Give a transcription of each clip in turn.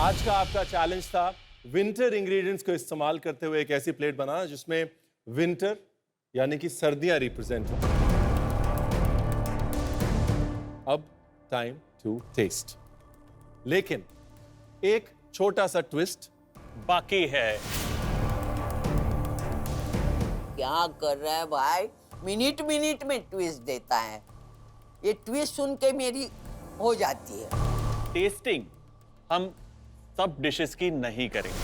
आज का आपका चैलेंज था विंटर इंग्रेडिएंट्स को इस्तेमाल करते हुए एक ऐसी प्लेट बनाना जिसमें विंटर यानी कि सर्दियां रिप्रेजेंट हो। अब टाइम टू टेस्ट, लेकिन एक छोटा सा ट्विस्ट बाकी है। क्या कर रहा है भाई? मिनट मिनट में ट्विस्ट देता है। ये ट्विस्ट सुन के मेरी हो जाती है। टेस्टिंग हम सब डिशेस की नहीं करेंगे।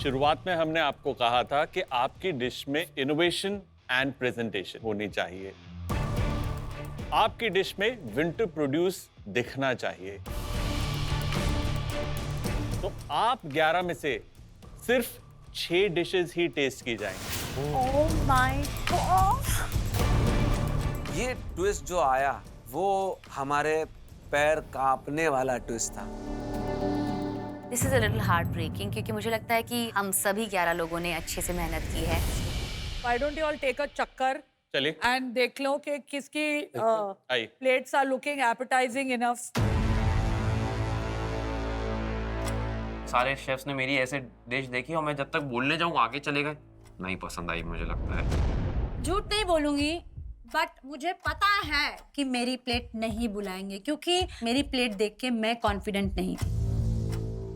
शुरुआत में हमने आपको कहा था कि आपकी डिश में इनोवेशन एंड प्रेजेंटेशन होनी चाहिए। आपकी डिश में विंटर प्रोड्यूस दिखना चाहिए। तो आप 11 में से सिर्फ 6 डिशेस ही टेस्ट की जाएंगी। Oh my god! ये ट्विस्ट जो आया वो हमारे पैर कांपने वाला ट्विस्ट था। This is a little heart breaking, क्योंकि मुझे लगता है कि हम सभी 11 लोगों ने अच्छे से मेहनत की है। Why don't you all take a चक्कर चलिए and देख लो कि किसकी आइए। plates are looking appetizing enough. सारे शेफ्स ने मेरी ऐसे डिश देखी और मैं जब तक बोलने जाऊँ आगे चले गए, नहीं पसंद आई मुझे लगता है। झूठ नहीं बोलूंगी, बट मुझे पता है कि मेरी प्लेट नहीं बुलाएंगे, क्योंकि मेरी प्लेट देख के मैं कॉन्फिडेंट नहीं थी।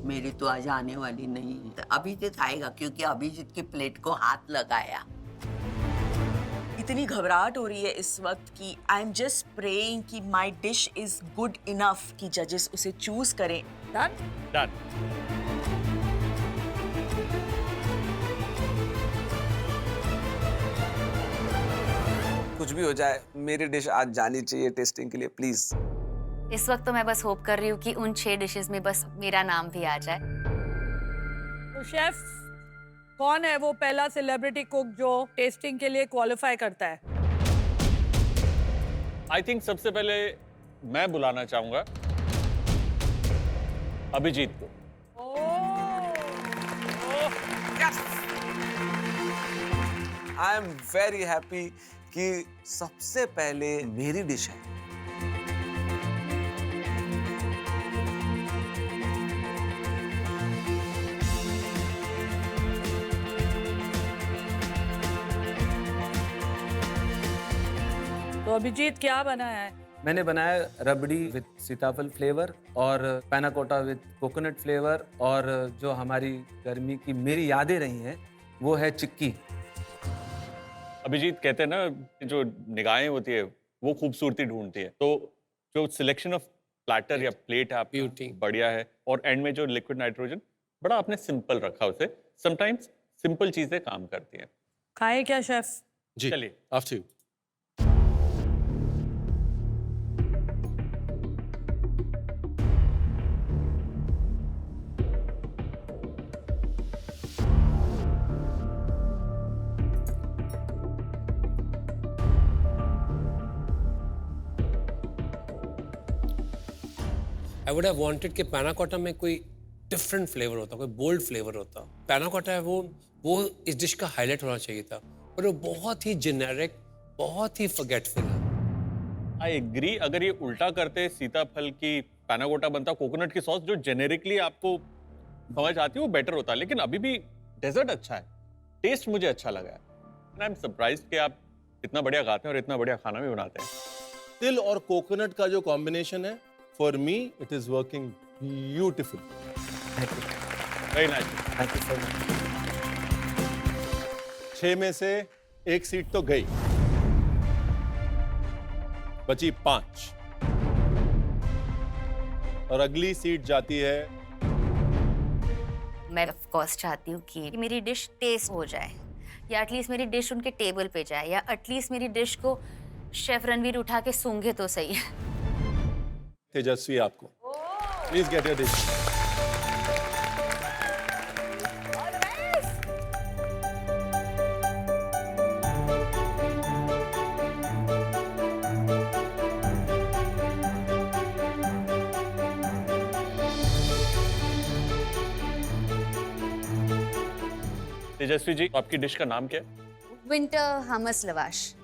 मेरी तो आज आने वाली नहीं है। अभिजीत आएगा क्योंकि अभिजीत की प्लेट को हाथ लगाया। इतनी घबराहट हो रही है इस वक्त कि आई एम जस्ट प्रेइंग कि my dish is good enough कि जजेस उसे चूज करें। Done? डन। कुछ भी हो जाए मेरी डिश आज जानी चाहिए टेस्टिंग के लिए, प्लीज। इस वक्त तो मैं बस होप कर रही हूँ कि उन 6 डिशेस में बस मेरा नाम भी आ जाए। तो शेफ कौन है वो पहला सेलिब्रिटी कुक जो टेस्टिंग के लिए क्वालिफाई करता है? आई थिंक सबसे पहले मैं बुलाना चाहूंगा अभिजीत को। आई एम वेरी हैप्पी कि सबसे पहले मेरी डिश है। तो अभिजीत क्या बनाया है? मैंने बनाया रबड़ी विद सीताफल फ्लेवर और पैना कोटा विद कोकोनट फ्लेवर, और जो हमारी गर्मी की मेरी यादें रही हैं वो है चिक्की। अभिजीत कहते हैं ना, जो निगाहें होती है वो खूबसूरती ढूंढती है, तो जो सिलेक्शन ऑफ प्लेटर या प्लेट है आपकी बढ़िया है, और एंड में जो लिक्विड नाइट्रोजन बड़ा आपने सिंपल रखा उसे। समटाइम्स सिंपल चीजें काम करती हैं। खाए क्या शेफ? जी, चलिए। After you. I would have wanted कि पैना कोटा में कोई डिफरेंट फ्लेवर होता, कोई बोल्ड फ्लेवर होता। पैना कोटा है वो इस डिश का हाईलाइट होना चाहिए था, पर वो बहुत ही जेनेरिक, बहुत ही फॉरगेटफुल है। I agree. अगर ये उल्टा करते, सीताफल की पैना कोटा बनता, कोकोनट की सॉस जो जेनेरिकली आपको समझ आती है, वो बेटर होता। लेकिन अभी भी डेजर्ट अच्छा है, टेस्ट मुझे अच्छा लगा है। आई एम सरप्राइज्ड कि आप इतना बढ़िया गाते हैं और इतना बढ़िया खाना भी बनाते हैं। तिल और कोकोनट का जो कॉम्बिनेशन है, for me it is working beautiful. Very nice. Thank you so much. 6 में से 1 सीट तो गई, बची 5, और अगली सीट जाती है। मैं ऑफ कोर्स चाहती हूँ कि मेरी डिश टेस्ट हो जाए, या एटलीस्ट मेरी डिश उनके टेबल पे जाए, या एटलीस्ट मेरी डिश को शेफ रणवीर उठा के सूंघे तो सही। तेजस्वी, आपको please get your dish. Tejashwi ji, आपकी डिश का नाम क्या है? विंटर हमस लवाश।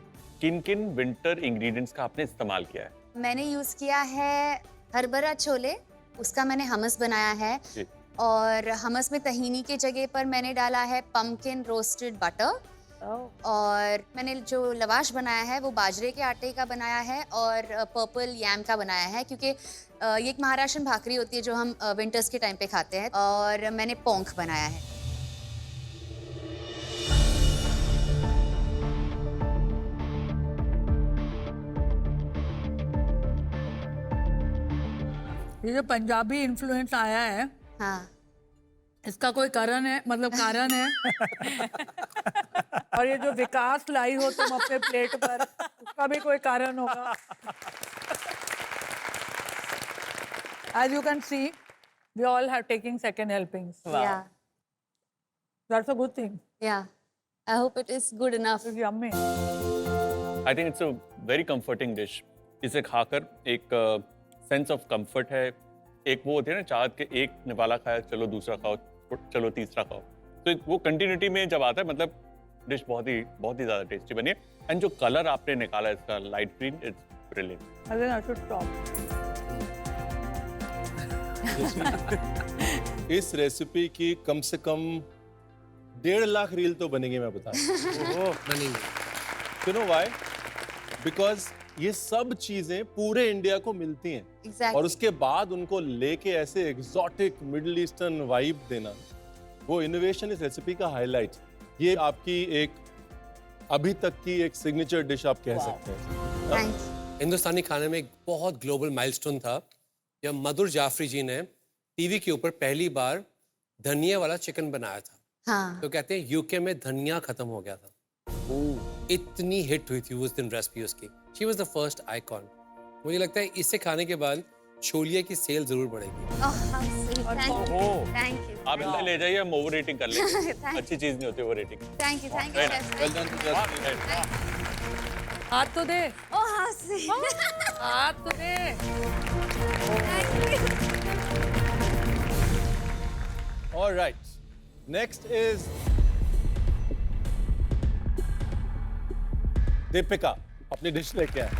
किन किन विंटर इंग्रेडिएंट्स का आपने इस्तेमाल किया है? मैंने यूज़ किया है हरभरा छोले, उसका मैंने हमस बनाया है। जी। और हमस में तहीनी की जगह पर मैंने डाला है पम्पकिन रोस्टेड बटर। और मैंने जो लवाश बनाया है वो बाजरे के आटे का बनाया है और पर्पल यैम का बनाया है, क्योंकि ये एक महाराष्ट्रन भाकरी होती है जो हम विंटर्स के टाइम पे खाते हैं। और मैंने पोंख बनाया है। ये जो पंजाबी इन्फ्लुएंस आया है, हाँ, इसका कोई कारण है, मतलब कारण है? और ये जो विकास लाई हो तुम अपने प्लेट पर, उसका भी कोई कारण होगा। As you can see, we all have taking second helpings. yeah, That's a good thing. yeah. I hope it is good enough. It's yummy. I think it's a very comforting dish. इसे खाकर एक sense of comfort है। एक वो होती है ना चाहत के एक निवाला खाया, चलो दूसरा खाओ, चलो तीसरा खाओ। तो वो कंटिन्यूटी में जब आता है, मतलब डिश बहुत ही ज़्यादा टेस्टी बनी है। एंड जो कलर आपने निकाला इसका light green, it's brilliant. I think I should stop. इस रेसिपी की कम से कम 1.5 लाख रील तो बनेंगे, मैं बता बनेंगे। You know why? बिकॉज ये सब चीजें पूरे इंडिया को मिलती हैं। Exactly. और उसके बाद उनको लेके ऐसे एग्जॉटिक मिडिल ईस्टर्न वाइब देना, वो इनोवेशन इस रेसिपी का हाईलाइट। ये आपकी एक अभी तक की एक सिग्नेचर डिश आप कह सकते हैं। Thank you. हिंदुस्तानी खाने में एक बहुत ग्लोबल माइलस्टोन था जब मधुर जाफरी जी ने टीवी के ऊपर पहली बार धनिया वाला चिकन बनाया था। हाँ, तो कहते हैं यूके में धनिया खत्म हो गया था। इतनी हिट हुई थी उस दिन रेसिपी उसकी। She was the first icon. मुझे लगता है इसे खाने के बाद छोलिए की सेल जरूर बढ़ेगी। oh, how sweet. Thank you. Thank you. आप इतना ले जाइए, हम ओवर रेटिंग कर लेंगे। Thank अच्छी चीज़ नहीं होती over rating. Thank you. Thank you. Chef. Well done. हाथ तो दे, Oh, how sweet. हाथ तो दे। Thank you. All right. Next is Deepika, अपनी डिश लेके आए।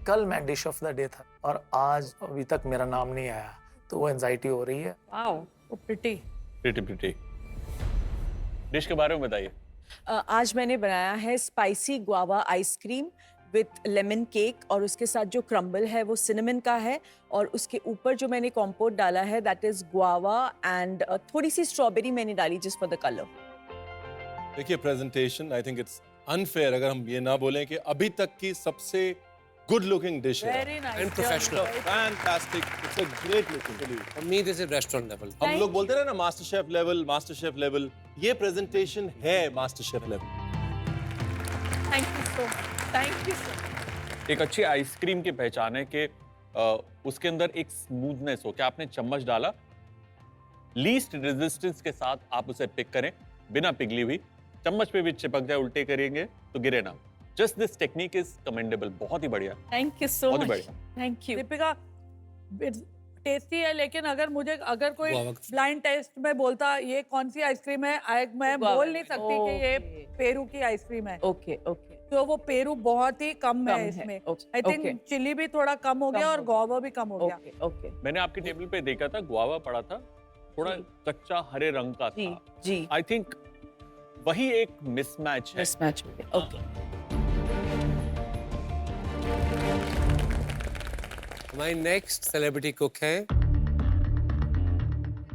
कल मैं डिश ऑफ द डे था और आज अभी तक मेरा नाम नहीं आया, तो वो एंजाइटी हो रही है। Wow, so pretty. Pretty. Dish के बारे में बताइए। आज मैंने बनाया है spicy guava ice cream with lemon cake, और उसके साथ जो क्रम्बल है वो सिनेमन का है, और उसके ऊपर जो मैंने कॉम्पोट डाला है दैट इज गुआवा एंड थोड़ी सी स्ट्रॉबेरी मैंने डाली जस्ट फॉर द कलर। देखिए presentation, I think it's unfair अगर हम ये ना बोलें कि अभी तक की सबसे गुड लुकिंग डिश है। Very nice. And professional. Fantastic, it's a great looking. For me this is restaurant level. हम लोग बोलते हैं ना मास्टर शेफ लेवल, ये प्रेजेंटेशन है master chef level. Thank you so much. Thank you so much. एक अच्छी आइसक्रीम की पहचान है कि उसके अंदर एक स्मूथनेस हो। क्या आपने चम्मच डाला, लीस्ट रेजिस्टेंस के साथ आप उसे पिक करें, बिना पिघली हुई। चम्मच पे भी चिपक जाए, उल्टे करेंगे तो गिरे ना। Just this technique is commendable. बहुत ही बढ़िया। थैंक यू सो बहुत ही मच। बढ़िया। Thank you. दीपिका, टेस्टी है, लेकिन अगर कोई गुआवा। ब्लाइंड टेस्ट में बोलता ये कौन सी आइसक्रीम है, मैं गुआवा। बोल नहीं सकती कि ये Okay. पेरू की आइसक्रीम है। Okay okay. तो वो पेरू बहुत ही कम कम है है, इसमें। okay, I think okay. Chilli भी थोड़ा कम हो गया और गुआवा भी कम हो गया। Okay okay. मैंने आपकी टेबल पे देखा था, गुआवा पड़ा था, थोड़ा कच्चा हरे रंग का जी था। जी। आई थिंक वही एक मिसमैच है। मिसमैच हो गया। ओके। हमारी नेक्स्ट सेलिब्रिटी कुक हैं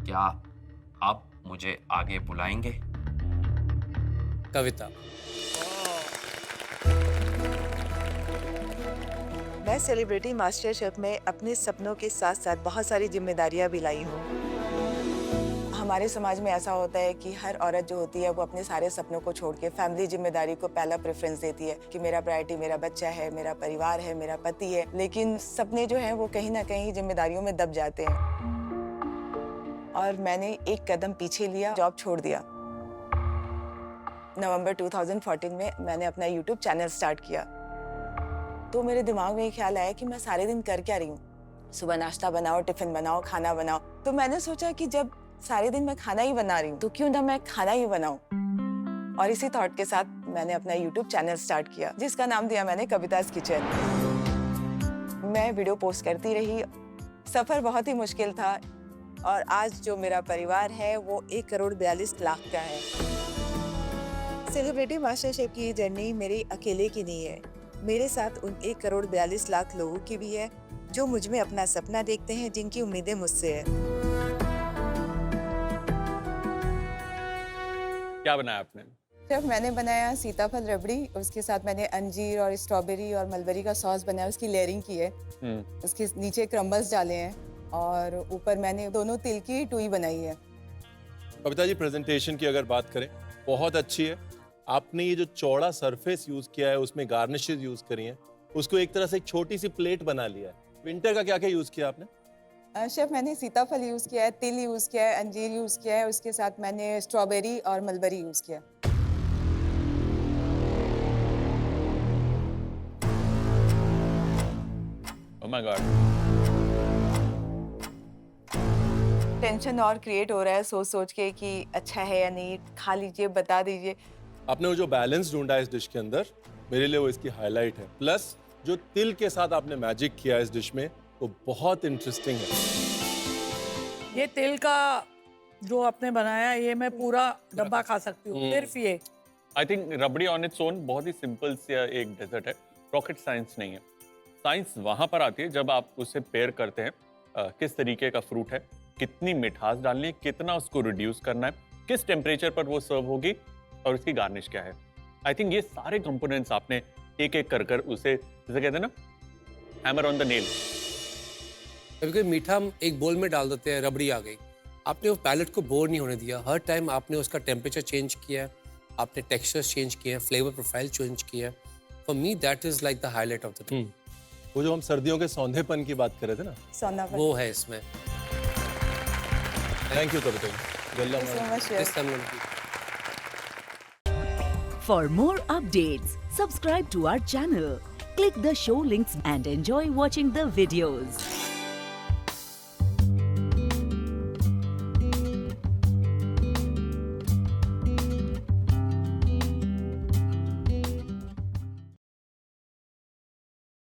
क्या आप मुझे आगे बुलाएंगे? कविता। मैं सेलिब्रिटी मास्टर शेफ में अपने सपनों के साथ साथ बहुत सारी जिम्मेदारियां भी लाई हूँ। हमारे समाज में ऐसा होता है कि हर औरत जो होती है वो अपने सारे सपनों को छोड़ के फैमिली जिम्मेदारी को पहला प्रेफरेंस देती है कि मेरा प्रायोरिटी मेरा बच्चा है, मेरा परिवार है, मेरा पति है। लेकिन सपने जो हैं वो कहीं ना कहीं जिम्मेदारियों में दब जाते हैं, और मैंने एक कदम पीछे लिया, जॉब छोड़ दिया। नवंबर 2014 में मैंने अपना यूट्यूब चैनल स्टार्ट किया। तो मेरे दिमाग में ये ख्याल आया कि मैं सारे दिन कर क्या रही हूँ, सुबह नाश्ता बनाओ, टिफिन बनाओ, खाना बनाओ। तो मैंने सोचा कि जब सारे दिन मैं खाना ही बना रही हूँ तो क्यों ना मैं खाना ही बनाऊं। और इसी थॉट के साथ मैंने अपना यूट्यूब चैनल स्टार्ट किया जिसका नाम दिया मैंने कविता's किचन। मैं वीडियो पोस्ट करती रही। सफ़र बहुत ही मुश्किल था और आज जो मेरा परिवार है वो 1,42,00,000 का है। सेलिब्रिटी मास्टर शेफ की जर्नी मेरी अकेले की नहीं है, मेरे साथ उन 1,42,00,000 लोगों की भी है जो मुझ में अपना सपना देखते हैं, जिनकी उम्मीदें मुझसे है। क्या बनाया आपने? शेफ मैंने बनाया सीताफल रबड़ी, उसके साथ मैंने अंजीर और स्ट्रॉबेरी और मलबरी का सॉस बनाया, उसकी लेयरिंग की है। उसके नीचे क्रम्बल्स डाले हैं और ऊपर मैंने दोनों तिल की टुई बनाई है। कविता जी, प्रेजेंटेशन की अगर बात करें बहुत अच्छी है। आपने ये जो चौड़ा सरफेस यूज किया है उसमें गार्निशेस यूज करी हैं, उसको एक तरह से एक छोटी सी प्लेट बना लिया है। विंटर का क्या क्या यूज किया आपने? शेफ मैंने सीताफल यूज़ किया है, तिल यूज़ किया है, अंजीर यूज़ किया है, उसके साथ मैंने स्ट्रॉबेरी और मलबरी यूज़ किया। Oh my God. टेंशन और क्रिएट हो रहा है सोच सोच के कि अच्छा है या नहीं, खा लीजिए, बता दीजिए। आपने वो जो बैलेंस ढूंढा है इस डिश के अंदर, मेरे लिए वो इसकी हाईलाइट है। प्लस जो तिल के साथ आपने मैजिक किया है इस डिश में, वो बहुत इंटरेस्टिंग है। ये तिल का जो आपने बनाया, ये मैं पूरा डब्बा खा सकती हूँ, सिर्फ ये। I think rabri on its own बहुत ही सिंपल सा एक डेजर्ट है, रॉकेट साइंस नहीं है। साइंस वहां पर आती है जब आप उसे पेयर करते हैं, किस तरीके का फ्रूट है, कितनी मिठास डालनी है, कितना उसको रिड्यूस करना है, किस टेम्परेचर पर वो सर्व होगी और उसकी गार्निश क्या है। आई थिंक ये सारे कंपोनेंट्स आपने एक एक कर उसे, जैसे कहते हैं ना, हैमर ऑन द नेल। कभी कभी मीठा हम एक बोल में डाल देते हैं, रबड़ी आ गई। आपने वो पैलेट को बोर नहीं होने दिया, हर टाइम आपने उसका टेम्परेचर चेंज किया, आपने टेक्सचर्स चेंज किए, फ्लेवर प्रोफाइल चेंज किया। For me that is like the highlight of the day. वो जो हम सर्दियों के सौंधेपन की बात कर रहे थे ना, सौंधापन वो है इसमें। Thank you Kavita ji. गल्ला मार। For more updates, subscribe to our channel, click the show links and enjoy watching the videos.